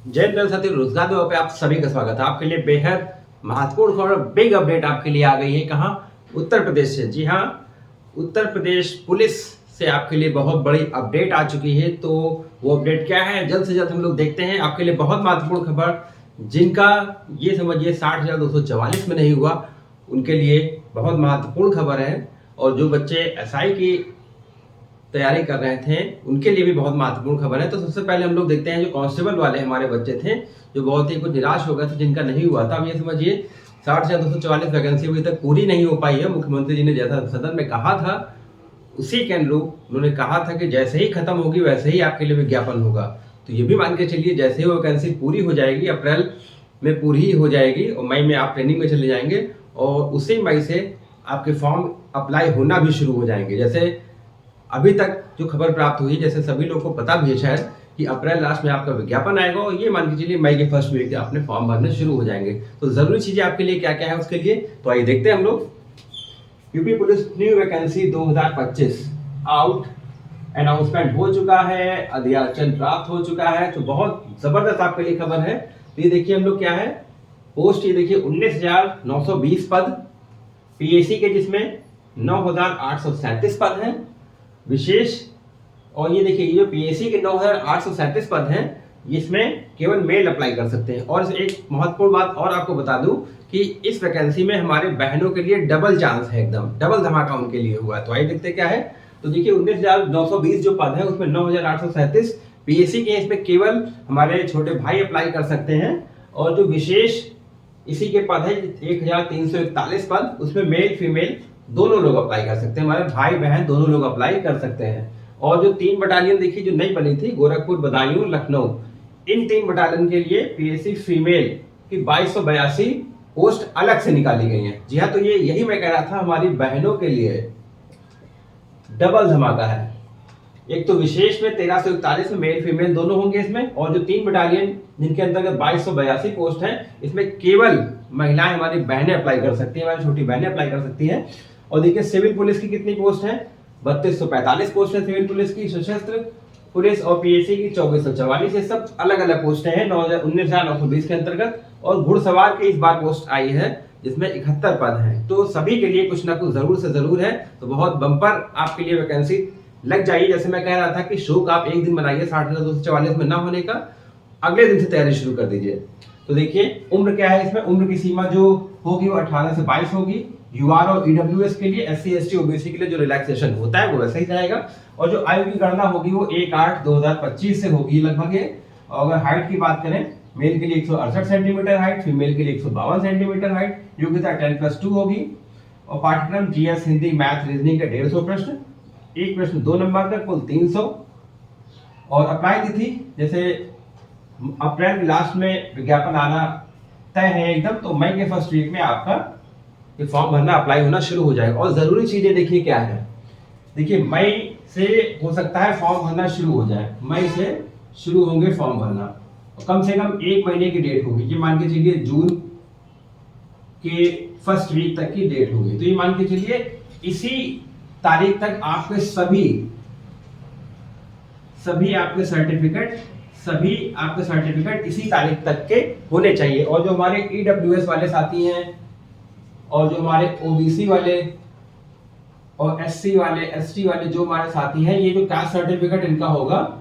जय हिंद साथी, रोजगार देव पे आप सभी का स्वागत है। आपके लिए बेहद महत्वपूर्ण खबर, बिग अपडेट आपके लिए आ गई है। कहाँ? उत्तर प्रदेश से। जी हाँ, उत्तर प्रदेश पुलिस से आपके लिए बहुत बड़ी अपडेट आ चुकी है। तो वो अपडेट क्या है, जल्द से जल्द हम लोग देखते हैं। आपके लिए बहुत महत्वपूर्ण खबर, जिनका ये समझिए 60,244 में नहीं हुआ, उनके लिए बहुत महत्वपूर्ण खबर है। और जो बच्चे एसआई की तैयारी कर रहे थे, उनके लिए भी बहुत महत्वपूर्ण खबर है। तो सबसे पहले हम लोग देखते हैं जो कांस्टेबल वाले हमारे बच्चे थे, जो बहुत ही कुछ निराश हो गए थे, जिनका नहीं हुआ था। अब ये समझिए 60,244 वैकेंसी अभी तक पूरी नहीं हो पाई है। मुख्यमंत्री जी ने जैसा सदन में कहा था, उसी के अनुरूप उन्होंने कहा था कि जैसे ही खत्म होगी वैसे ही आपके लिए विज्ञापन होगा। तो ये भी मान के चलिए, जैसे ही वो वैकेंसी पूरी हो जाएगी, अप्रैल में पूरी ही हो जाएगी और मई में आप ट्रेनिंग में चले जाएंगे और उसी मई से आपके फॉर्म अप्लाई होना भी शुरू हो जाएंगे। जैसे अभी तक जो खबर प्राप्त हुई, जैसे सभी लोग को पता भी है शायद, कि अप्रैल लास्ट में आपका विज्ञापन आएगा और ये मान के चलिए मई के फर्स्ट वीक आपने फॉर्म भरने शुरू हो जाएंगे। तो जरूरी चीजें आपके लिए क्या क्या है उसके लिए, तो आइए देखते हैं हम लोग। UP police new vacancy 2025 out, announcement हो चुका है, अधियाचन प्राप्त हो चुका है। तो बहुत जबरदस्त आपके लिए खबर है। तो ये देखिए हम लोग क्या है, पोस्ट ये देखिए 19,920 पद पीएसी के, जिसमें 9,837 पद हैं विशेष। और ये देखिए, ये जो पीएससी के 9,837 पद हैं, इसमें केवल मेल अप्लाई कर सकते हैं। और एक महत्वपूर्ण बात और आपको बता दूं कि इस वैकेंसी में हमारे बहनों के लिए डबल चांस है, एकदम डबल धमाका उनके लिए हुआ है। तो आइए देखते क्या है। तो देखिए 19,920 जो पद है, उसमें 9,837 पीएससी के, इसमें केवल हमारे छोटे भाई अप्लाई कर सकते हैं। और जो विशेष इसी के पद है 1,341 पद, उसमें मेल फीमेल दोनों लोग अप्लाई कर सकते हैं, हमारे भाई बहन दोनों लोग अप्लाई कर सकते हैं। और जो 3 बटालियन देखिए जो नई बनी थी, गोरखपुर, बदायूं, लखनऊ, इन 3 बटालियन के लिए पीएससी फीमेल की 2282 पोस्ट अलग से निकाली गई हैं। जी हाँ, तो ये यही मैं कह रहा था, हमारी बहनों के लिए डबल धमाका है। एक तो विशेष में 1341 में मेल फीमेल दोनों होंगे इसमें, और जो 3 बटालियन जिनके अंतर्गत 2282 पोस्ट है, इसमें केवल महिलाएं हमारी बहनें अप्लाई कर सकती हैं, हमारी छोटी बहनें अप्लाई कर सकती हैं। और देखिए सिविल पुलिस की कितनी पोस्ट है, 3245 पोस्ट है सिविल पुलिस की, सशस्त्र पुलिस और पीएससी की 2444। ये सब अलग अलग पोस्टें हैं 19,920 के अंतर्गत। और घुड़सवार की इस बार पोस्ट आई है, जिसमें 71 पद हैं। तो सभी के लिए कुछ ना कुछ जरूर से जरूर है। तो बहुत बम्पर आपके लिए वैकेंसी लग जाइए। जैसे मैं कह रहा था कि शोक आप एक दिन बनाइए 60,244 में ना होने का, अगले दिन से तैयारी शुरू कर दीजिए। तो देखिए उम्र क्या है इसमें, उम्र की सीमा जो होगी वो 18 से 22 होगी। यूआर और ईडब्ल्यूएस के लिए, एससी एसटी ओबीसी के लिए जो रिलैक्सेशन होता है वो वैसे ही जाएगा। और जो आयु की गणना होगी वो 1/8/2025 से होगी लगभग ये। और अगर हाइट की बात करें, मेल के लिए 168 सेंटीमीटर हाइट, फीमेल के लिए 152 सेंटीमीटर हाइट, योग्यता 10+2 होगी। और पाठ्यक्रम जीएस, हिंदी, मैथ, रीजनिंग का 150 प्रश्न, एक प्रश्न 2 नंबर का, कुल 300। और अप्लाई तिथि, जैसे अप्रैल लास्ट में विज्ञापन आना तय है एकदम, तो मई के फर्स्ट वीक में आपका ये फॉर्म भरना, अप्लाई होना शुरू हो जाएगा। और जरूरी चीजें देखिए क्या है, देखिए मई से हो सकता है फॉर्म भरना शुरू हो जाए, मई से शुरू होंगे फॉर्म भरना, और कम से कम 1 महीने की डेट होगी। ये मान के चलिए जून के फर्स्ट वीक तक की डेट होगी। तो ये मान के चलिए इसी तारीख तक आपके सभी आपके सर्टिफिकेट इसी तारीख तक के होने चाहिए। और जो हमारे ईडब्ल्यूएस वाले साथी हैं, और जो हमारे ओबीसी वाले और एससी वाले, एसटी वाले जो हमारे साथी हैं, ये जो कास्ट सर्टिफिकेट इनका होगा,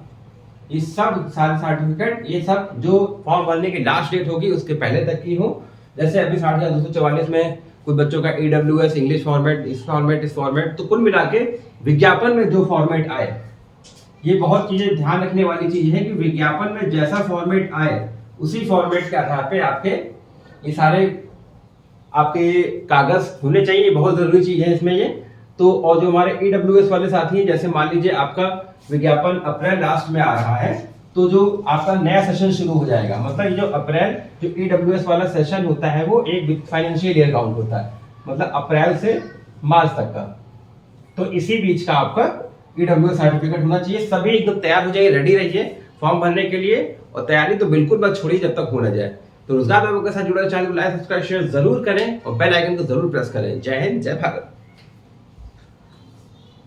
ये सब सारे सर्टिफिकेट, ये सब जो फॉर्म भरने की लास्ट डेट होगी उसके पहले तक की हो। जैसे अभी 60,244 में कुछ बच्चों का ईडब्ल्यूएस, इंग्लिश फॉर्मेट, इस फॉर्मेट, तो कुल मिला के विज्ञापन में जो फॉर्मेट आए, ये बहुत चीजें ध्यान रखने वाली चीज है कि विज्ञापन में जैसा फॉर्मेट आए उसी फॉर्मेट के आधार पे आपके ये सारे आपके कागज होने चाहिए। बहुत जरूरी चीज है इसमें ये। तो और जो हमारे ईडब्ल्यूएस वाले साथी हैं, जैसे मान लीजिए आपका विज्ञापन अप्रैल लास्ट में आ रहा है, तो जो आपका नया सेशन शुरू हो जाएगा, मतलब जो अप्रैल जो ईडब्ल्यूएस वाला सेशन होता है वो एक फाइनेंशियल ईयर काउंट होता है, मतलब अप्रैल से मार्च तक का। तो इसी बीच का आपका ईडब्ल्यूएस सर्टिफिकेट होना चाहिए। सभी एकदम तैयार हो जाइए, रेडी रहिए फॉर्म भरने के लिए। और तैयारी तो बिल्कुल मत छोड़िए जब तक हो ना जाए। तो रोजगार के साथ जुड़े चैनल को लाइक, सब्सक्राइब, शेयर जरूर करें और बेल आइकन को जरूर प्रेस करें। जय हिंद, जय भारत।